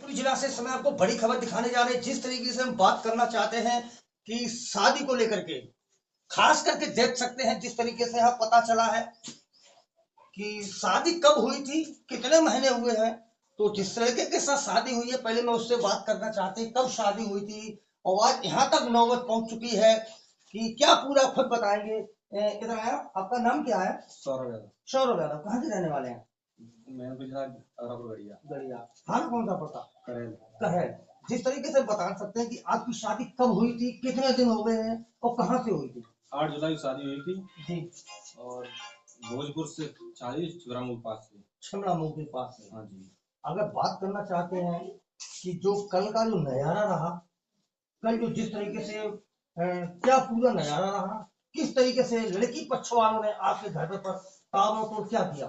UP जिला से इस समय आपको बड़ी खबर दिखाने जा रहे हैं। जिस तरीके से हम बात करना चाहते हैं कि शादी को लेकर के खास करके देख सकते हैं जिस तरीके से यहाँ पता चला है कि शादी कब हुई थी, कितने महीने हुए हैं। तो जिस तरीके के साथ शादी हुई है, पहले मैं उससे बात करना चाहते हैं कब शादी हुई थी और आज यहाँ तक नौबत पहुंच चुकी है कि क्या पूरा खुद बताएंगे। इधर आया, आपका नाम क्या है? सौरभ यादव। सौरभ यादव, कहाँ के रहने वाले हैं? मैं गुजरात गड़िया। गड़िया, हाँ कौन सा पड़ता? करेल। करेल। जिस तरीके से बता सकते हैं कि आपकी शादी कब हुई थी, कितने दिन हो गए हैं और कहाँ से हुई थी? 8 जुलाई को शादी हुई थी जी। और भोजपुर से 40 छिबरामऊ के पास से। छिबरामऊ के पास से। हाँ जी। अगर बात करना चाहते हैं कि जो कल का जो नजारा रहा, कल जो जिस तरीके से क्या पूरा नजारा रहा, किस तरीके से लड़की पक्ष वालों ने आपके घर पर ताबड़तोड़ तो क्या किया?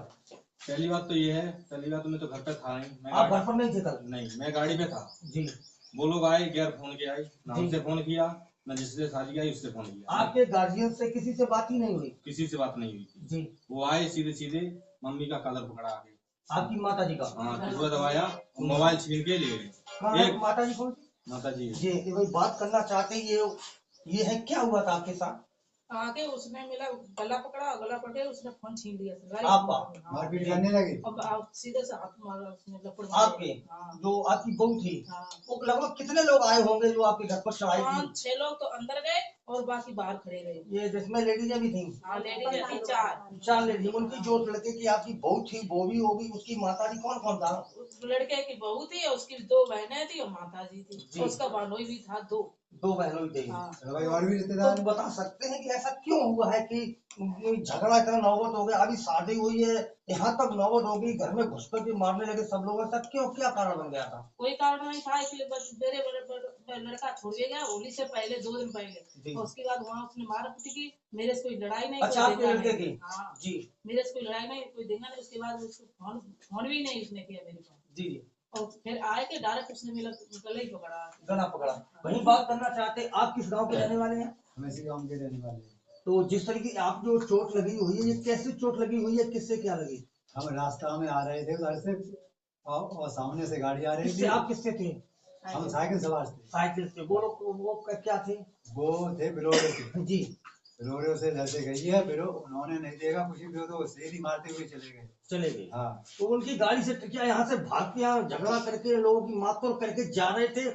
पहली बात तो ये है, पहली बात तो मैं तो घर पे था नहीं। आप घर पर नहीं थे कल? नहीं, मैं गाड़ी पे था जी। वो लोग आए, गैर फोन के आए, ना हमसे फोन किया, ना जिससे शादी आई उससे फोन किया। आपके गार्जियन से किसी से बात ही नहीं हुई? किसी से बात नहीं हुई थी जी। वो आए सीधे सीधे मम्मी का कॉलर पकड़ा आगे, आपकी माता जी का? हाँ, किसी दबाया, मोबाइल छीन के ले गए। एक माता जी कौन? माता जी जी। वही बात करना चाहते हैं, ये है क्या हुआ था आपके साथ? आगे उसने मेरा गला पकड़ा, गला पकड़े उसने फोन छीन लिया। आपका? मारपीट करने लगे। अब सीधे से हाथ मारा उसने, लपड़ आपके? हाँ। जो आपकी बहू थी? हाँ। वो लगभग कितने लोग आए होंगे जो आपके घर पर चढ़ाई थी? 5-6 लोग तो अंदर गए और बाकी बाहर खड़े रहे। ये जिसमें लेडीज भी थी? हाँ, लेडीज थी 4। 4 लेडीज। उनकी जो लड़के की आपकी बहू थी वो भी होगी, उसकी माता जी कौन कौन था? उस लड़के की बहू थी और उसकी 2 बहनें थी और माता जी थी जी। और उसका भानोई भी था 2 बहनों थे। हाँ। और भी रिश्तेदार। तो बता सकते हैं कि ऐसा क्यों हुआ है कि झगड़ा इतना नौबत हो गया, अभी शादी हुई है, यहाँ तक नौबत हो गई, घर में घुसकर के मारने लगे सब लोग, ऐसा क्यों, क्या कारण बन गया था? कोई कारण नहीं था, इसलिए बस मेरे लड़का छोड़ के गया होली से पहले 2 दिन पहले, और उसके बाद वहाँ उसने मार पीट की। मेरे से कोई लड़ाई नहीं। अच्छा, आपके लड़के की? हाँ जी। मेरे से कोई लड़ाई नहीं, कोई देना नहीं। उसके बाद उसको फोन भी नहीं उसने किया मेरे पास। जी। और फिर आए के डायरेक्ट उसने मेरा गला ही पकड़ा। गला पकड़ा। वही बात करना चाहते, आप किस गांव के रहने वाले हैं? हम इसी गांव के रहने वाले हैं। तो जिस तरीके आप जो चोट लगी हुई है, ये कैसी चोट लगी हुई है, किससे क्या लगी? हम रास्ता में आ रहे थे उधर से और सामने से गाड़ी आ रही थी। आप किससे थे? हम साइकिल सवार थे। साइकिल से। वो लोग वो क्या थे? वो थे बिलोरे थे। जी। बिलोरे से जैसे गई है, फिर उन्होंने नहीं देखा कुछ भी, तो सीधी मारते हुए चले गए। हाँ। तो उनकी गाड़ी से क्या यहाँ से भाग के यहाँ झगड़ा करके लोगों की मारतोड़ करके जा रहे थे,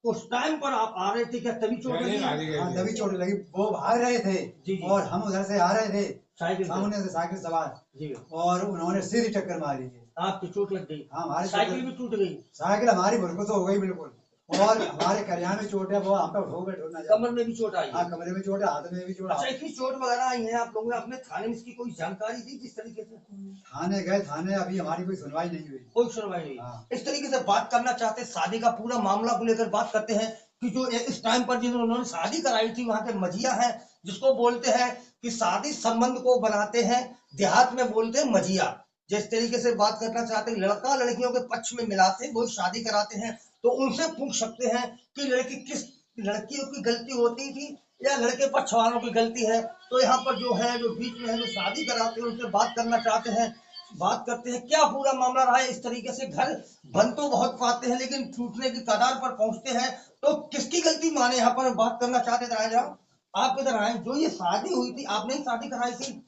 उस टाइम पर आप आ रहे थे, क्या तभी चोट लगी? हाँ, तभी चोट लगी। वो भाग रहे थे जी। और हम उधर से आ रहे थे साइकिल सामने से साइकिल सवार जी, और उन्होंने सीधी टक्कर मारी है। आपकी चोट लग गई? हाँ, हमारी साइकिल भी टूट गई? साइकिल हमारी बिल्कुल तो हो गई बिल्कुल, और हमारे करिया में चोट है, वो हम पे उठो बैठो ना। कमर में भी चोट आई? हाँ, कमरे में चोट है, हाथ में भी चोट। अच्छा, इतनी चोट वगैरह आई है आप लोगों ने अपने थाने में इसकी कोई जानकारी दी? जिस तरीके से थाने गए, थाने अभी हमारी कोई सुनवाई नहीं हुई। कोई सुनवाई नहीं। हाँ। इस तरीके से बात करना चाहते, शादी का पूरा मामला को लेकर बात करते हैं कि जो इस टाइम पर जिन्होंने शादी कराई थी वहाँ के मजिया है, जिसको बोलते हैं कि शादी संबंध को बनाते हैं, देहात में बोलते हैं मजिया। जिस तरीके से बात करना चाहते हैं, लड़का लड़कियों के पक्ष में मिलाते हैं, वो शादी कराते हैं, तो उनसे पूछ सकते हैं कि लड़कियों की गलती होती थी या लड़के पक्ष वालों की गलती है। तो यहाँ पर जो है, जो बीच में है, जो शादी कराते हैं, उनसे बात करना चाहते हैं। बात करते हैं क्या पूरा मामला रहा है। इस तरीके से घर बन तो बहुत पाते हैं लेकिन टूटने की कगार पर पहुंचते हैं, तो किसकी गलती माने, यहाँ पर बात करना चाहते थे। आप इधर आए, जो ये शादी हुई थी, आपने ही शादी कराई थी?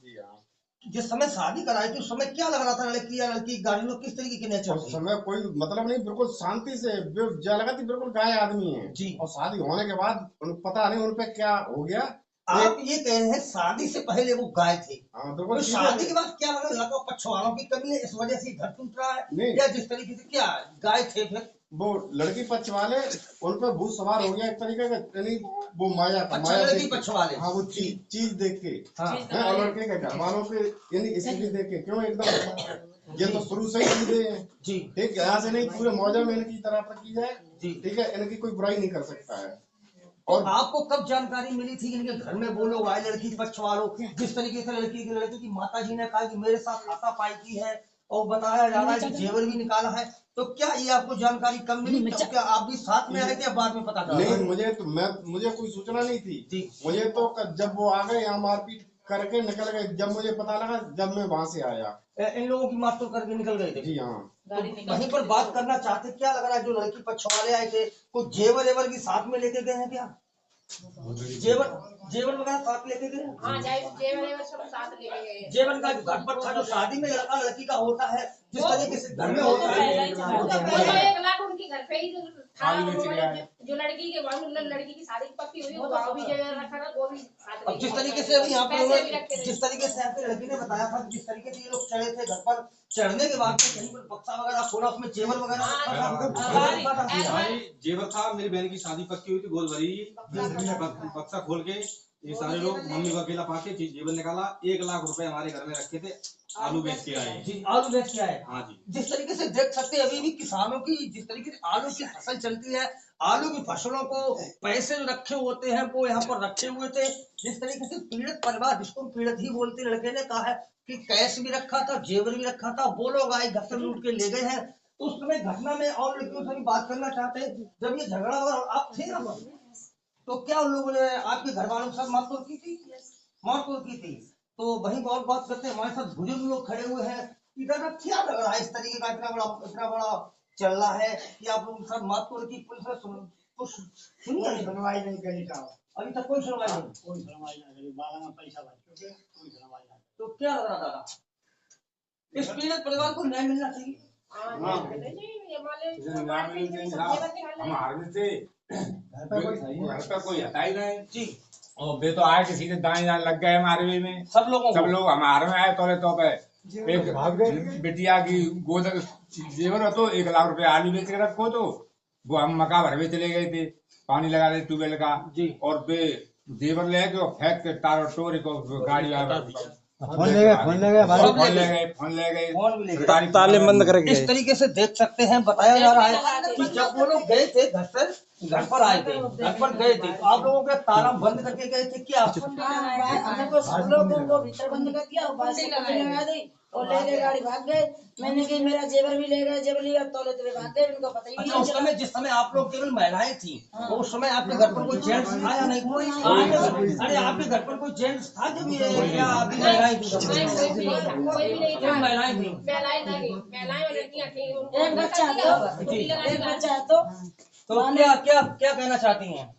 जिस समय शादी कराई थी उस समय क्या लग रहा था, लड़की या लड़की गाड़ी में किस तरीके की नेचर? उस समय कोई मतलब नहीं, बिल्कुल शांति से जो लगा थी, बिल्कुल गाय आदमी है जी। और शादी होने के बाद पता नहीं उन पे क्या हो गया। आप ये कह रहे हैं शादी से पहले वो गाय थे? हाँ, तो शादी के बाद क्या लगा पक्ष वालों की कमी है, इस वजह से घर टूट रहा है, या जिस तरीके से क्या गाय थे फिर वो लड़की पक्ष वाले उन पर भूत सवार हो गया एक तरीके का, यानी वो माया था। अच्छा, लड़की पक्ष वाले? हाँ, वो चीज देख के। हाँ। और लड़के के घर वालों पे यानी इसी चीज देख के, क्यों एकदम ये तो शुरू से ही चीजें हैं जी। ठीक है, यहाँ से नहीं पूरे मौजा में इनकी तरह पर की जाए जी, ठीक है, इनकी कोई बुराई नहीं कर सकता है। और आपको कब जानकारी मिली थी इनके घर में वो लोग आए, लड़की पक्ष वालों, जिस तरीके से लड़के की माता जी ने कहा कि मेरे साथ हाथापाई की है और बताया जा रहा है कि जेवर भी निकाला है, तो क्या ये आपको जानकारी कब मिली? क्या आप भी साथ में आए थे या बाद में पता चला? नहीं, मुझे कोई सूचना नहीं थी जी। मुझे तो जब वो आ गए यहाँ मारपीट करके निकल गए, जब मुझे पता लगा, जब मैं वहाँ से आया। इन लोगों की मारतोड़ करके निकल गए थे? जी हाँ। गाड़ी तो निकाल वहीं पर बात करना चाहते, क्या लग रहा है जो लड़की पक्ष वाले आए थे कुछ जेवर एवर भी साथ में लेके गए हैं क्या? जेवर वगैरह साथ लेके गए? हाँ जेवर सब साथ लेके गए हैं। जेवर का घर पर था जो शादी में लड़का लड़की का होता है जिस तरीके से घर में वो तो होता पहले है। ही चला गया। वो तो 1 लाख उनके घर पे ही था, जो लड़की के लड़की की शादी पक्की हुई वो भी जेवर रखा था, वो भी साथ अब जिस तरीके से अभी यहाँ पर जिस तरीके से आपके लड़की ने बताया था जिस तरीके से ये लोग चढ़े थे घर पर, चढ़ने के बाद में कहीं पर बक्सा वगैरह खोला उसमें जेवर वगैरह रखा था। हमारी जेवर था, मेरी बहन की शादी पक्की हुई थी, गोल भरी बक्सा खोल के ये सारे लोग मम्मी को अकेला पाके जेवर निकाला। 1 लाख रुपए हमारे घर में रखे थे, आलू बेच के आए। जी आलू बेच के आए। हाँ जी। जिस तरीके से देख सकते हैं अभी भी किसानों की जिस तरीके से आलू की फसल चलती है, आलू की फसलों को पैसे जो रखे होते हैं वो यहाँ पर रखे हुए थे। जिस तरीके से पीड़ित परिवार, जिसको पीड़ित ही बोलते, लड़के ने कहा है कि कैश भी रखा था, जेवर भी रखा था, वो लोग आए घर से लूट के ले गए हैं। तो उस समय घटना में और लड़कियों से भी बात करना चाहते हैं, जब ये झगड़ा हुआ आप थे ना, तो क्या उन लोगों ने आपके घर वालों के साथ मारपीट की थी? मारपीट की थी। तो वहीं और बात करते हैं, हमारे साथ बुजुर्ग लोग खड़े हुए हैं। इधर का क्या लग रहा है इस तरीके का इतना बड़ा चल रहा है कि आप लोगों के साथ मारपीट की पुलिस ने कुछ सुनी है? सुनवाई नहीं करी था, अभी तक कोई सुनवाई नहीं। कोई सुनवाई नहीं करी, बाला में पैसा बच चुके, कोई सुनवाई नहीं। तो क्या लग रहा दादा, इस पीड़ित परिवार को न्याय मिलना चाहिए? हमारे से घर पे कोई हटा ही नहीं जी। और वे तो आए किसी के दाएं दाएं लग गए हमारे में, सब लोग हमारे में आए तो पे एक बिटिया की गोद जेवर तो 1 लाख रुपए आलू बेच के रखो, तो वो हम मका भर में चले गए थे, पानी लगा रहे ट्यूबवेल का जी, और वे जेवर ले गए और फेंक के तार टोरी को गाड़ी फोन ले गए ताले बंद करके इस तरीके से देख सकते हैं। बताया जा रहा है कि जब वो लोग गए थे घर से, घर पर आए थे, घर पर गए थे, आप लोगों के ताला बंद करके गए थे क्या? हमको सब लोगों को भीतर बंद कर दिया और बाहर से लगा दी और ले गए, गाड़ी भाग गए। मैंने कहा मेरा जेवर भी ले गए, जेवर लिया तोले तोले भाग गए, उनको पता ही नहीं। उस समय जिस समय आप लोग केवल महिलाएं थी, तो उस समय आपके घर पर कोई जेंट्स था या नहीं? कोई? अरे आपके घर पर कोई जेंट्स था जब ये या अभी महिलाएं थी? कोई भी नहीं था, महिलाएं थी। महिलाएं और लड़कियां थी। एक बच्चा है तो क्या क्या क्या कहना चाहती हैं?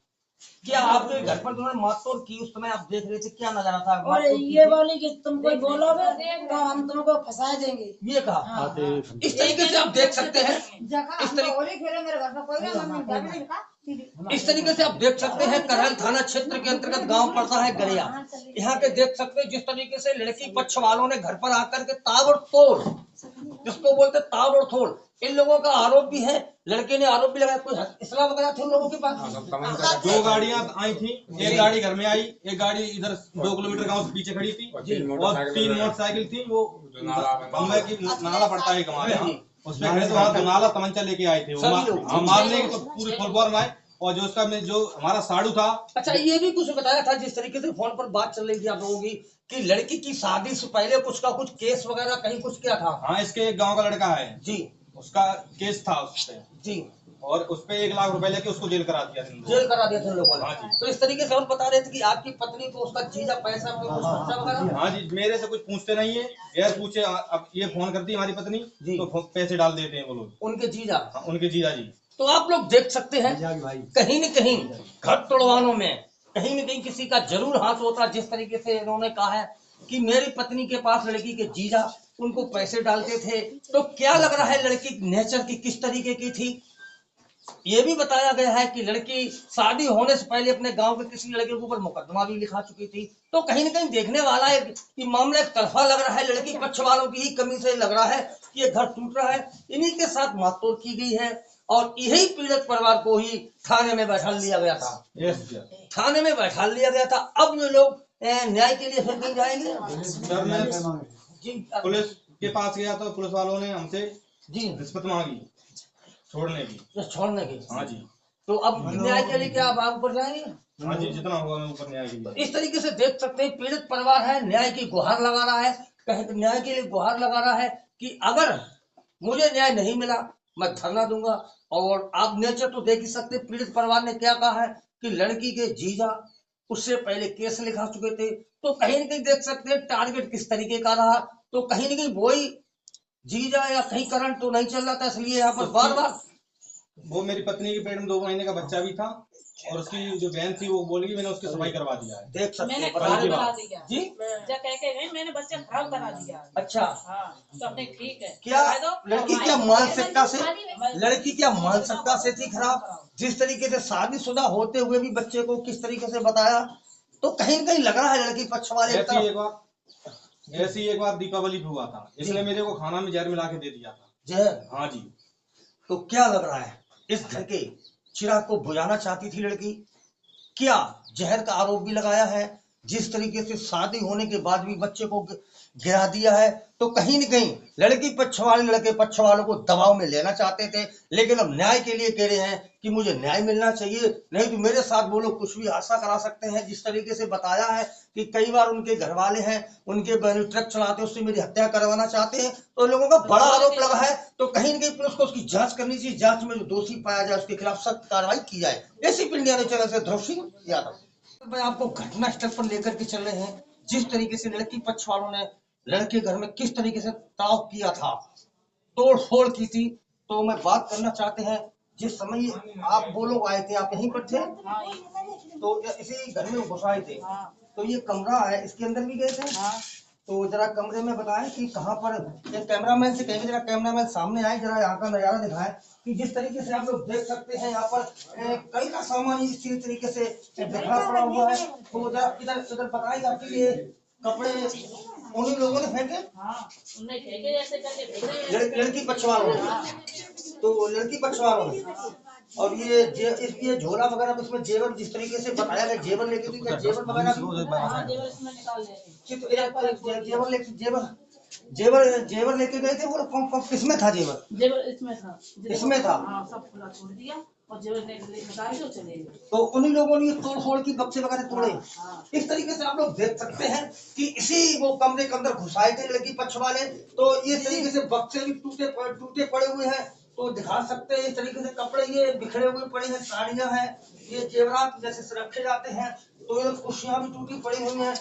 क्या आपके घर पर तुमने मारतोड़ की उस समय आप देख रहे थे, क्या नजारा था? और ये बोली कि तुम कोई बोलोगे तो हम तुमको फंसा देंगे, ये कहा। इस तरीके से आप देख सकते हैं, इस तरीके से आप देख सकते हैं करहल थाना क्षेत्र के अंतर्गत गांव पड़ता है गरिया। यहाँ के देख सकते हैं जिस तरीके से लड़की पक्ष वालों ने घर पर आकर के ताबड़तोड़, जिसको बोलते ताबड़तोड़, इन लोगों का आरोप भी है, लड़के ने आरोप भी लगाया। कोई इस्लाम वगैरह थे उन लोगों के पास? 2 गाड़ियां आई थी, एक गाड़ी घर में आई, एक गाड़ी इधर 2 किलोमीटर गांव से पीछे खड़ी थी और 3 मोटरसाइकिल थी। वो बम्बई की नाला पड़ता है हमारे यहाँ, उसमें खड़े थे, वहाँ नाला तमंचा लेके आए थे, हम मारने तो पूरी फुलफॉर्म आए। और जो उसका में जो हमारा साड़ू था। अच्छा, ये भी कुछ बताया था जिस तरीके से फोन पर बात चल रही थी आप लोगों की लड़की की शादी से पहले कुछ का कुछ केस वगैरह कहीं कुछ क्या था? हाँ, इसके एक गांव का लड़का है जी, उसका केस था उससे जी, और उस पे 1 लाख रुपए लेके उसको जेल करा दिया थे लोगों ने। तो इस तरीके से हम बता रहे थे कि आपकी पत्नी को उसका जीजा पैसा वगैरह। हाँ जी, मेरे से कुछ पूछते नहीं है, यार पूछे अब ये फोन करती है हमारी पत्नी तो पैसे डाल देते हैं वो लोग, उनके जीजा। हाँ, उनके जीजा जी। तो आप लोग देख सकते हैं कहीं न कहीं घर तोड़वानों में कहीं न कहीं किसी का जरूर हाथ होता। जिस तरीके से इन्होंने कहा है कि मेरी पत्नी के पास लड़की के जीजा उनको पैसे डालते थे, तो क्या लग रहा है लड़की नेचर की किस तरीके की थी? ये भी बताया गया है कि लड़की शादी होने से पहले अपने गांव के किसी लड़के के ऊपर मुकदमा भी लिखा चुकी थी। तो कहीं न कहीं देखने वाला है कि मामला एक तरफा लग रहा है, लड़की पक्ष वालों की ही कमी से लग रहा है कि ये घर टूट रहा है। इन्हीं के साथ मारतोड़ की गई है और यही पीड़ित परिवार को ही थाने में बैठा लिया गया था। थाने में बैठा लिया गया था। अब ये लोग न्याय के लिए फिर कहीं जाएंगे। सर, मैं पुलिस के पास गया तो पुलिस वालों ने हमसे जी रिश्वत मांगी छोड़ने की। हाँ जी। तो अब न्याय के लिए क्या आप ऊपर जाएंगे? हाँ जी, जितना होगा मैं ऊपर न्याय के लिए। इस तरीके से देख सकते हैं पीड़ित परिवार है, न्याय की गुहार लगा रहा है, न्याय के लिए गुहार लगा रहा है कि अगर मुझे न्याय नहीं मिला मैं धरना दूंगा। और आप नेचर तो देख ही सकते, पीड़ित परिवार ने क्या कहा है कि लड़की के जीजा उससे पहले केस लिखा चुके थे। तो कहीं न कहीं देख सकते हैं टारगेट किस तरीके का रहा। तो कहीं न कहीं वही जीजा या कहीं करंट तो नहीं चल रहा था, इसलिए यहाँ पर बार बार वो मेरी पत्नी के पेट में 2 महीने का बच्चा भी था और उसकी जो बहन थी वो बोल गई मैंने उसकी सफाई करवा दिया है। देख सकते मैंने हैं खराब बता करा दे। दिया जी जब कह के गई मैंने बच्चा खराब करा दिया। अच्छा, हाँ तो अपने ठीक है क्या कह दो, लड़की और क्या भाई- मानसिकता से, लड़की क्या मानसिकता से थी खराब? जिस तरीके से शादीशुदा होते हुए भी बच्चे को किस तरीके से बताया, तो कहीं न कहीं लग रहा है लड़की पक्ष वाले की तरफ। ऐसी एक बार दीपावली पे हुआ था, इसने मेरे को खाना में जहर मिला के दे दिया था। जहर? हाँ जी। तो क्या लग रहा है इस घर के चिराग को बुझाना चाहती थी लड़की? क्या जहर का आरोप भी लगाया है? जिस तरीके से शादी होने के बाद भी बच्चे को गिरा दिया है, तो कहीं न कहीं लड़की पक्ष वाले लड़के पक्ष वालों को दबाव में लेना चाहते थे, लेकिन अब न्याय के लिए कह रहे हैं कि मुझे न्याय मिलना चाहिए, नहीं तो मेरे साथ वो लोग कुछ भी आशा करा सकते हैं। जिस तरीके से बताया है कि कई बार उनके घर वाले हैं, उनके ट्रक चलाते उससे मेरी हत्या करवाना चाहते हैं, तो लोगों का बड़ा आरोप लगा है। तो कहीं न कहीं पुलिस को उसकी जांच करनी चाहिए, जांच में जो दोषी पाया जाए उसके खिलाफ सख्त कार्रवाई की जाए। एसीपी इंडिया ने चैनल से ध्रुव सिंह यादव। मैं आपको घटना स्थल पर लेकर के चल रहे हैं, जिस तरीके से लड़की पक्ष वालों ने लड़के घर में किस तरीके से ताव किया था, तोड़ फोड़ की थी। तो मैं बात करना चाहते हैं, जिस समय आप वो लोग आए थे, आप यहीं पर थे, तो इसी घर में घुस आए थे, तो ये कमरा है, इसके अंदर भी गए थे। तो जरा कमरे में बताएं कि कहाँ पर, एक कैमरामैन से कहेंगे जरा कैमरामैन सामने आए, जरा यहाँ का नजारा दिखाएं कि जिस तरीके से आप लोग देख सकते हैं यहाँ पर कई का सामान इसी तरीके से बिखरा पड़ा हुआ है। तो जरा इधर इधर बताएं कि ये कपड़े उन्हीं लोगों ने फेंके, लड़की पक्ष वालों ने, तो लड़की पक्ष वालों ने, और ये झोला वगैरह इसमें जेवर जिस तरीके से बताया गया, जेवर लेके भी, जेवर वगैरह जेवर लेके गए थे। वो किसमें था जेवर? इसमें था। हाँ, सब खुला छोड़ दिया और जेवर निकाल के चले गए। तो उन्हीं लोगों ने तोड़ फोड़ की बक्से वगैरह तोड़े। इस तरीके से आप लोग देख सकते हैं कि इसी वो कमरे के अंदर घुसाए थे लड़की पक्ष वाले। तो इस तरीके से बक्से भी टूटे पड़े हुए हैं, तो दिखा सकते हैं इस तरीके से कपड़े ये बिखरे हुए पड़े हैं, साड़ियां हैं, ये जेवरात जैसे रखे जाते हैं, तो ये कुर्सियां भी टूटी पड़ी हुई हैं।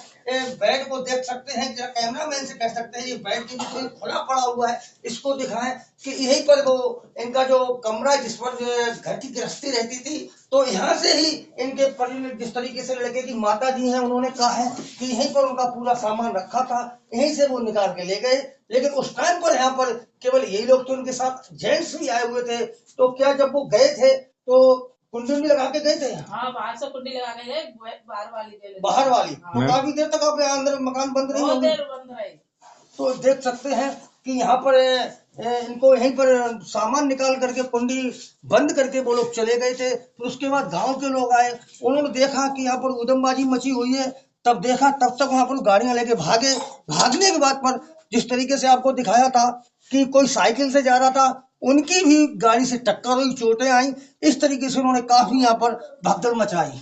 बेड को देख सकते हैं, जरा कैमरामैन से कह सकते हैं ये बेड के नीचे खुला पड़ा हुआ है, इसको दिखाएं कि यहीं पर वो इनका जो कमरा है जिस पर घर की गृहस्थी रहती थी, तो यहाँ से ही इनके परिवार जिस तरीके से लड़के की माता जी हैं उन्होंने कहा है कि यहीं पर उनका पूरा सामान रखा था, यहीं से वो निकाल के ले गए। लेकिन उस टाइम पर यहाँ पर केवल यही लोग थे, उनके साथ जेंट्स भी आए हुए थे। तो क्या जब वो गए थे तो कुंडी भी लगा के गए थे? हाँ, बाहर से कुंडी लगा के गए, बाहर वाली बाहर वाली। हाँ। तो काफी देर तक आप अंदर मकान बंद रही बहुत होगी। देर बंद रहे। तो देख सकते हैं कि यहाँ पर इनको यहीं पर सामान निकाल करके कुंडी बंद करके वो लोग चले गए थे। तो उसके बाद गांव के लोग आए, उन्होंने देखा कि यहाँ पर उधमबाजी मची हुई है, तब देखा, तब तक वहां पर गाड़ियां लेके भागे। भागने के बाद पर जिस तरीके से आपको दिखाया था कि कोई साइकिल से जा रहा था, उनकी भी गाड़ी से टक्कर हुई, चोटें आई। इस तरीके से उन्होंने काफी यहाँ पर भगदड़ मचाई।